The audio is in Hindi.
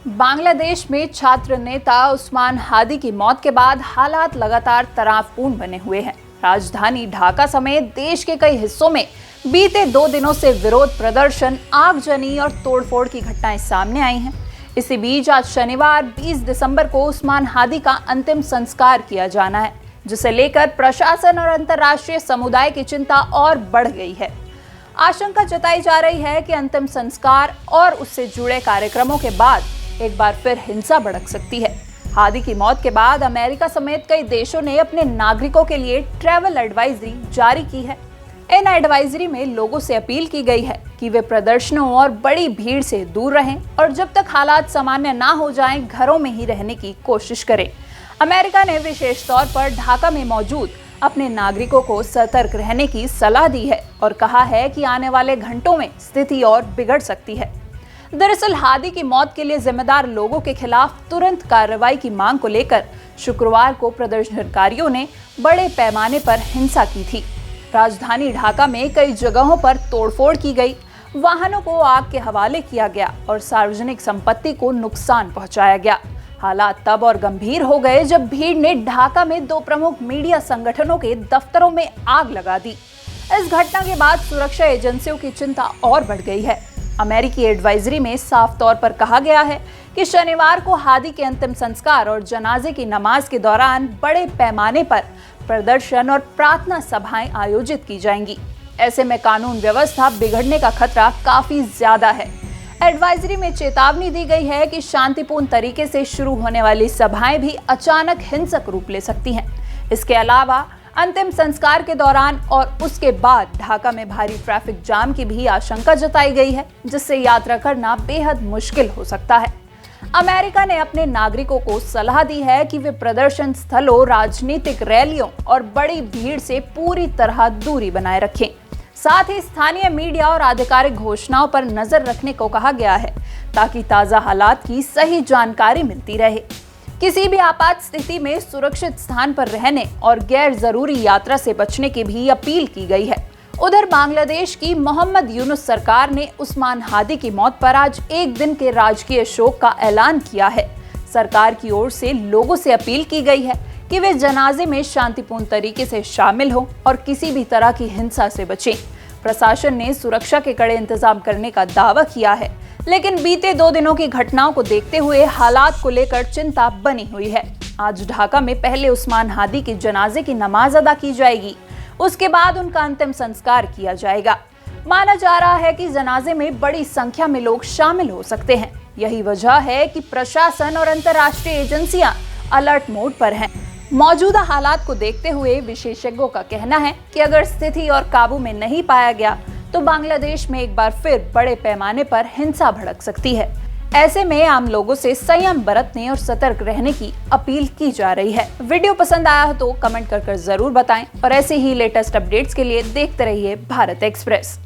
बांग्लादेश में छात्र नेता उस्मान हादी की मौत के बाद हालात लगातार तनावपूर्ण बने हुए हैं। राजधानी ढाका समेत देश के कई हिस्सों में बीते 2 दिनों से विरोध प्रदर्शन, आगजनी और तोड़फोड़ की घटनाएं सामने आई हैं। इसी बीच आज शनिवार 20 दिसंबर को उस्मान हादी का अंतिम संस्कार किया जाना है, जिसे लेकर प्रशासन और अंतर्राष्ट्रीय समुदाय की चिंता और बढ़ गई है। आशंका जताई जा रही है कि अंतिम संस्कार और उससे जुड़े कार्यक्रमों के बाद एक बार फिर हिंसा भड़क सकती है। हादी की मौत के बाद अमेरिका समेत कई देशों ने अपने नागरिकों के लिए ट्रैवल एडवाइजरी जारी की है। इन एडवाइजरी में लोगों से अपील की गई है कि वे प्रदर्शनों और बड़ी भीड़ से दूर रहें और जब तक हालात सामान्य ना हो जाएं, घरों में ही रहने की कोशिश करें। अमेरिका ने विशेष तौर पर ढाका में मौजूद अपने नागरिकों को सतर्क रहने की सलाह दी है और कहा है कि आने वाले घंटों में स्थिति और बिगड़ सकती है। दरअसल हादी की मौत के लिए जिम्मेदार लोगों के खिलाफ तुरंत कार्रवाई की मांग को लेकर शुक्रवार को प्रदर्शनकारियों ने बड़े पैमाने पर हिंसा की थी। राजधानी ढाका में कई जगहों पर तोड़फोड़ की गई, वाहनों को आग के हवाले किया गया और सार्वजनिक संपत्ति को नुकसान पहुंचाया गया। हालात तब और गंभीर हो गए जब भीड़ ने ढाका में 2 प्रमुख मीडिया संगठनों के दफ्तरों में आग लगा दी। इस घटना के बाद सुरक्षा एजेंसियों की चिंता और बढ़ गई है। अमेरिकी एडवाइजरी में साफ तौर पर कहा गया है कि शनिवार को हादी के अंतिम संस्कार और जनाजे की नमाज के दौरान बड़े पैमाने पर प्रदर्शन और प्रार्थना सभाएं आयोजित की जाएंगी। ऐसे में कानून व्यवस्था बिगड़ने का खतरा काफी ज्यादा है। एडवाइजरी में चेतावनी दी गई है कि शांतिपूर्ण तरीके से शुरू होने वाली सभाएं भी अचानक हिंसक रूप ले सकती हैं। इसके अलावा अंतिम संस्कार के दौरान और उसके बाद ढाका में भारी ट्रैफिक जाम की भी आशंका जताई गई है, जिससे यात्रा करना बेहद मुश्किल हो सकता है। अमेरिका ने अपने नागरिकों को सलाह दी है कि वे प्रदर्शन स्थलों, राजनीतिक रैलियों और बड़ी भीड़ से पूरी तरह दूरी बनाए रखें। साथ ही स्थानीय मीडिया और आधिकारिक घोषणाओं पर नजर रखने को कहा गया है, ताकि ताजा हालात की सही जानकारी मिलती रहे। किसी भी आपात स्थिति में सुरक्षित स्थान पर रहने और गैर जरूरी यात्रा से बचने की भी अपील की गई है। उधर बांग्लादेश की मोहम्मद यूनुस सरकार ने उस्मान हादी की मौत पर आज 1 दिन के राजकीय शोक का ऐलान किया है। सरकार की ओर से लोगों से अपील की गई है कि वे जनाजे में शांतिपूर्ण तरीके से शामिल हों और किसी भी तरह की हिंसा से बचें। प्रशासन ने सुरक्षा के कड़े इंतजाम करने का दावा किया है, लेकिन बीते 2 दिनों की घटनाओं को देखते हुए हालात को लेकर चिंता बनी हुई है। आज ढाका में पहले उस्मान हादी के जनाजे की नमाज अदा की जाएगी, उसके बाद उनका अंतिम संस्कार किया जाएगा। माना जा रहा है कि जनाजे में बड़ी संख्या में लोग शामिल हो सकते हैं। यही वजह है कि प्रशासन और अंतर्राष्ट्रीय एजेंसियां अलर्ट मोड पर हैं। मौजूदा हालात को देखते हुए विशेषज्ञों का कहना है कि अगर स्थिति और काबू में नहीं पाया गया तो बांग्लादेश में एक बार फिर बड़े पैमाने पर हिंसा भड़क सकती है। ऐसे में आम लोगों से संयम बरतने और सतर्क रहने की अपील की जा रही है। वीडियो पसंद आया हो तो कमेंट कर जरूर बताएं और ऐसे ही लेटेस्ट अपडेट्स के लिए देखते रहिए भारत एक्सप्रेस।